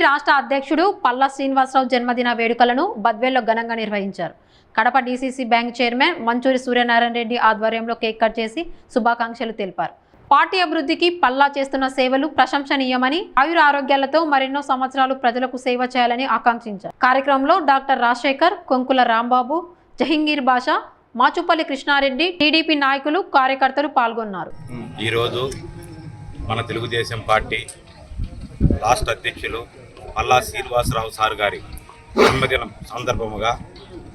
రాష్ట్ర అధ్యక్షుడు పల్లా శ్రీనివాసరావు జన్మదిన వేడుకలను బద్వేల్లో ఘనంగా నిర్వహించారు. Kadapa DCC bank chairman manchurian Suryanarayana Reddy ఆధ్వర్యంలో కేక్ కట్ చేసి శుభాకాంక్షలు తెలిపారు. పార్టీ అభివృద్ధికి పల్లా చేస్తున్న సేవలు ప్రశంసనీయమని, ఆయుర ఆరోగ్యాలతో మరెన్నో సంవత్సరాలు ప్రజలకు సేవ చేయాలని ఆకాంక్షించారు. కార్యక్రమంలో డాక్టర్ రాజశేఖర్, కొంకుల రాంబాబు, జహంగీర్ బాషా, మాచుపల్లి కృష్ణారెడ్డి, టీడీపీ నాయకులు, కార్యకర్తలు పాల్గొన్నారు. ఈరోజు మన తెలుగుదేశం పార్టీ రాష్ట్ర అధ్యక్షులు పల్లా శ్రీనివాసరావు సార్ గారి జన్మదినం సందర్భముగా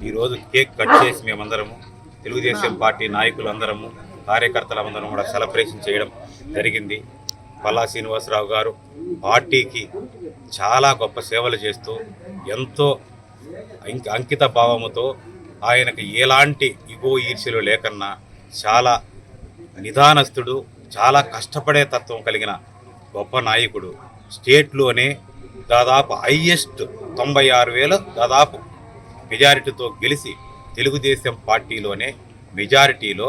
ఈరోజు కేక్ కట్ చేసి మేమందరము తెలుగుదేశం పార్టీ నాయకులందరము కార్యకర్తలందరం కూడా సెలబ్రేషన్ చేయడం జరిగింది. పల్లా శ్రీనివాసరావు గారు పార్టీకి చాలా గొప్ప సేవలు చేస్తూ ఎంతో అంకిత భావముతో ఆయనకు ఎలాంటి ఇగో ఈర్ష్యలు లేకన్నా చాలా నిదానస్తుడు, చాలా కష్టపడే తత్వం కలిగిన గొప్ప నాయకుడు. స్టేట్లోనే దాదాపు హైయెస్ట్ 96,000 దాదాపు మెజారిటీతో గెలిచి తెలుగుదేశం పార్టీలోనే మెజారిటీలో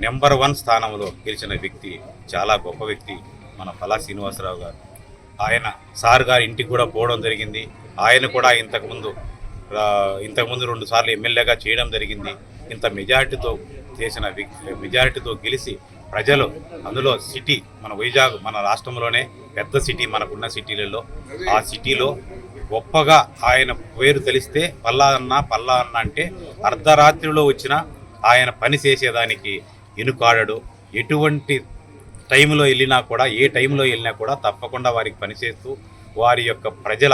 నెంబర్ 1 స్థానంలో గెలిచిన వ్యక్తి, చాలా గొప్ప వ్యక్తి మన పల్లా శ్రీనివాసరావు గారు. ఆయన సార్ గారి ఇంటికి కూడా పోవడం జరిగింది. ఆయన కూడా ఇంతకుముందు 2 సార్లు ఎమ్మెల్యేగా చేయడం జరిగింది. ఇంత మెజారిటీతో గెలిచి ప్రజలు అందులో సిటీ మన వైజాగ్ మన రాష్ట్రంలోనే పెద్ద సిటీ, మనకున్న సిటీలలో ఆ సిటీలో గొప్పగా ఆయన పేరు తెలిస్తే పల్లా అన్న అంటే అర్ధరాత్రిలో వచ్చిన ఆయన పని చేసేదానికి ఎనుకాడడు. ఎటువంటి టైంలో వెళ్ళినా కూడా, ఏ టైంలో వెళ్ళినా కూడా తప్పకుండా వారికి పనిచేస్తూ వారి యొక్క ప్రజల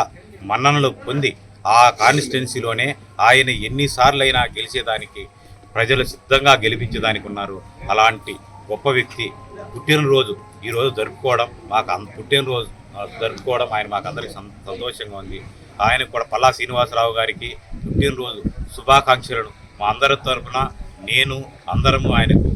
మన్ననలు పొంది ఆ కాన్స్టిట్యున్సీలోనే ఆయన ఎన్నిసార్లైనా గెలిచేదానికి ప్రజలు సిద్ధంగా గెలిపించేదానికి ఉన్నారు. అలాంటి గొప్ప వ్యక్తి పుట్టినరోజు ఈరోజు జరుపుకోవడం, పుట్టినరోజు జరుపుకోవడం ఆయన మాకందరికి సంతోషంగా ఉంది. ఆయనకు కూడా పల్లా శ్రీనివాసరావు గారికి పుట్టినరోజు శుభాకాంక్షలను మా అందరి తరఫున నేను అందరము ఆయనకు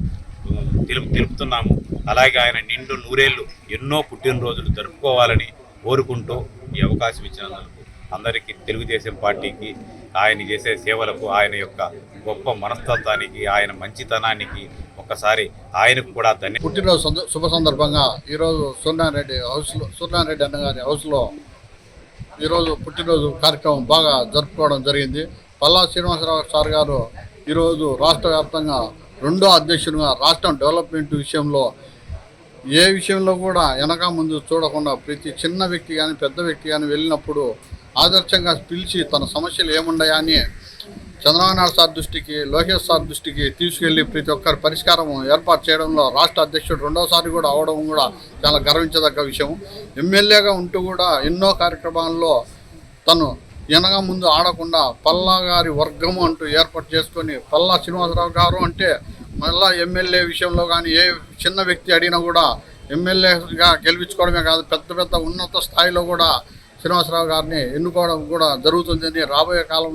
తెలుపుతున్నాము. అలాగే ఆయన నిండు నూరేళ్ళు ఎన్నో పుట్టినరోజులు జరుపుకోవాలని కోరుకుంటూ ఈ అవకాశం ఇచ్చినందుకు అందరికీ, తెలుగుదేశం పార్టీకి, ఆయన చేసే సేవలకు, ఆయన యొక్క గొప్ప మనస్తత్వానికి, ఆయన మంచితనానికి ఒక్కసారి ఆయనకు కూడా పుట్టినరోజు శుభ సందర్భంగా ఈరోజు సూర్యనారాయణ అన్న గారి హౌస్లో ఈరోజు పుట్టినరోజు కార్యక్రమం బాగా జరుపుకోవడం జరిగింది. పల్లా శ్రీనివాసరావు సార్ గారు ఈరోజు రాష్ట్ర వ్యాప్తంగా 2వ అధ్యక్షుడిగా రాష్ట్రం డెవలప్మెంట్ విషయంలో ఏ విషయంలో కూడా వెనక ముందు చూడకుండా ప్రతి చిన్న వ్యక్తి కానీ పెద్ద వ్యక్తి కానీ వెళ్ళినప్పుడు ఆదర్శంగా పిలిచి తన సమస్యలు ఏమున్నాయా అని చంద్రబాబు నాయుడు సార్ దృష్టికి, లోకేష్ సార్ దృష్టికి తీసుకెళ్లి ప్రతి ఒక్కరి పరిష్కారం ఏర్పాటు చేయడంలో రాష్ట్ర అధ్యక్షుడు 2వసారి కూడా అవడం కూడా చాలా గర్వించదగ్గ విషయం. ఎమ్మెల్యేగా ఉంటూ కూడా ఎన్నో కార్యక్రమాల్లో తను వెనక ముందు ఆడకుండా పల్లా గారి వర్గము అంటూ ఏర్పాటు చేసుకొని, పల్లా శ్రీనివాసరావు గారు అంటే మళ్ళా ఎమ్మెల్యే విషయంలో కానీ ఏ చిన్న వ్యక్తి అడిగినా కూడా ఎమ్మెల్యేగా గెలిపించుకోవడమే కాదు, పెద్ద ఉన్నత స్థాయిలో కూడా శ్రీనివాసరావు గారిని ఎన్నుకోవడం కూడా జరుగుతుందని రాబోయే కాలంలో